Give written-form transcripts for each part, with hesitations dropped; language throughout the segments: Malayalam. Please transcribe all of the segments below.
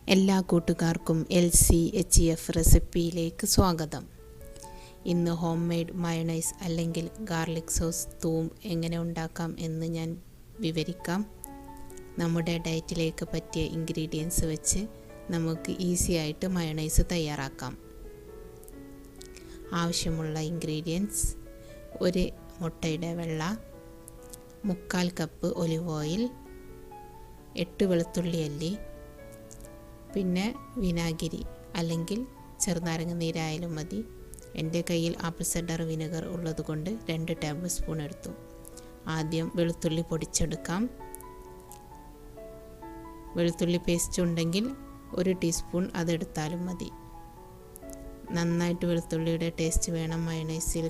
എല്ലാ കൂട്ടുകാർക്കും LCHF റെസിപ്പിയിലേക്ക് സ്വാഗതം. ഇന്ന് ഹോം മെയ്ഡ് മയോണൈസ് അല്ലെങ്കിൽ ഗാർലിക് സോസ് തൂം എങ്ങനെ ഉണ്ടാക്കാം എന്ന് ഞാൻ വിവരിക്കാം. നമ്മുടെ ഡയറ്റിലേക്ക് പറ്റിയ ഇൻഗ്രീഡിയൻസ് വെച്ച് നമുക്ക് ഈസി ആയിട്ട് മയോണൈസ് തയ്യാറാക്കാം. ആവശ്യമുള്ള ഇൻഗ്രീഡിയൻസ്: ഒരു മുട്ടയുടെ വെള്ള, 3/4 കപ്പ് ഒലിവ് ഓയിൽ, 8 വെളുത്തുള്ളി അല്ലി, പിന്നെ വിനാഗിരി അല്ലെങ്കിൽ ചെറുനാരങ്ങ നീരായാലും മതി. എൻ്റെ കയ്യിൽ ആപ്പിൾ സൈഡർ വിനെഗർ ഉള്ളതുകൊണ്ട് 2 ടേബിൾ സ്പൂൺ എടുത്തു. ആദ്യം വെളുത്തുള്ളി പൊടിച്ചെടുക്കാം. വെളുത്തുള്ളി പേസ്റ്റ് ഉണ്ടെങ്കിൽ 1 ടീസ്പൂൺ അതെടുത്താലും മതി. നന്നായിട്ട് വെളുത്തുള്ളിയുടെ ടേസ്റ്റ് വേണം മയോണൈസിൽ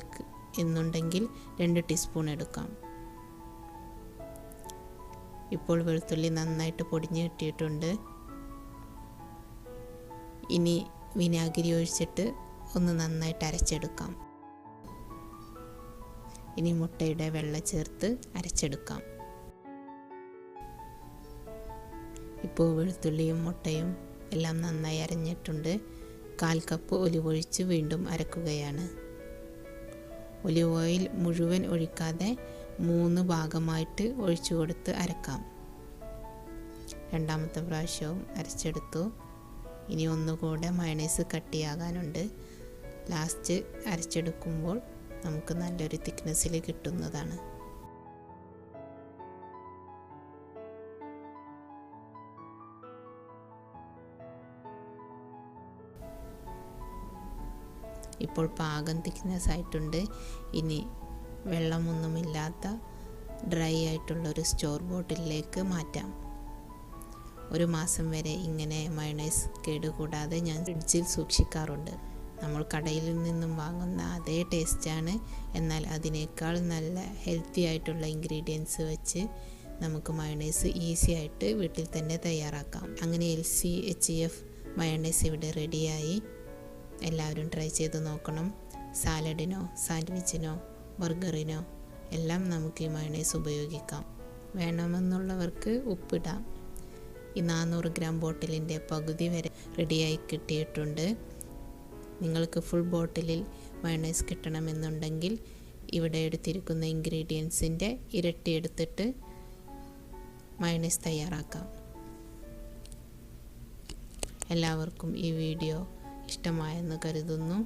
എന്നുണ്ടെങ്കിൽ 2 ടീസ്പൂൺ എടുക്കാം. ഇപ്പോൾ വെളുത്തുള്ളി നന്നായിട്ട് പൊടിഞ്ഞ് കിട്ടിയിട്ടുണ്ട്. ഇനി വിനാഗിരി ഒഴിച്ചിട്ട് ഒന്ന് നന്നായിട്ട് അരച്ചെടുക്കാം. ഇനി മുട്ടയുടെ വെള്ള ചേർത്ത് അരച്ചെടുക്കാം. ഇപ്പോൾ വെളുത്തുള്ളിയും മുട്ടയും എല്ലാം നന്നായി അരഞ്ഞിട്ടുണ്ട്. 1/4 കപ്പ് ഒലിവ് ഒഴിച്ച് വീണ്ടും അരക്കുകയാണ്. ഒലിവ് ഓയിൽ മുഴുവൻ ഒഴിക്കാതെ 3 ഭാഗമായിട്ട് ഒഴിച്ചു കൊടുത്ത് അരക്കാം. രണ്ടാമത്തെ പ്രാവശ്യവും അരച്ചെടുത്തു. ഇനി ഒന്നുകൂടെ മയോണൈസ് കട്ടിയാകാനുണ്ട്. ലാസ്റ്റ് അരച്ചെടുക്കുമ്പോൾ നമുക്ക് നല്ലൊരു തിക്നെസ്സിൽ കിട്ടുന്നതാണ്. ഇപ്പോൾ പാകം തിക്നെസ് ആയിട്ടുണ്ട്. ഇനി വെള്ളമൊന്നുമില്ലാത്ത ഡ്രൈ ആയിട്ടുള്ളൊരു സ്റ്റോർ ബോട്ടിലേക്ക് മാറ്റാം. 1 മാസം വരെ ഇങ്ങനെ മയോണൈസ് കേടുകൂടാതെ ഞാൻ ഫ്രിഡ്ജിൽ സൂക്ഷിക്കാറുണ്ട്. നമ്മൾ കടയിൽ നിന്നും വാങ്ങുന്ന അതേ ടേസ്റ്റാണ്, എന്നാൽ അതിനേക്കാൾ നല്ല ഹെൽത്തി ആയിട്ടുള്ള ഇൻഗ്രീഡിയൻസ് വെച്ച് നമുക്ക് മയോണൈസ് ഈസി ആയിട്ട് വീട്ടിൽ തന്നെ തയ്യാറാക്കാം. അങ്ങനെ LCHF മയോണൈസ് ഇവിടെ റെഡിയായി. എല്ലാവരും ട്രൈ ചെയ്ത് നോക്കണം. സാലഡിനോ സാൻഡ്വിച്ചിനോ ബർഗറിനോ എല്ലാം നമുക്ക് ഈ മയോണൈസ് ഉപയോഗിക്കാം. വേണമെന്നുള്ളവർക്ക് ഉപ്പിടാം. ഈ 400 ഗ്രാം ബോട്ടിലിൻ്റെ പകുതി വരെ റെഡിയായി കിട്ടിയിട്ടുണ്ട്. നിങ്ങൾക്ക് ഫുൾ ബോട്ടിലിൽ മയോണൈസ് കിട്ടണമെന്നുണ്ടെങ്കിൽ ഇവിടെ എടുത്തിരിക്കുന്ന ഇൻഗ്രീഡിയൻസിൻ്റെ ഇരട്ടി എടുത്തിട്ട് മയോണൈസ് തയ്യാറാക്കാം. എല്ലാവർക്കും ഈ വീഡിയോ ഇഷ്ടമായെന്ന് കരുതുന്നു.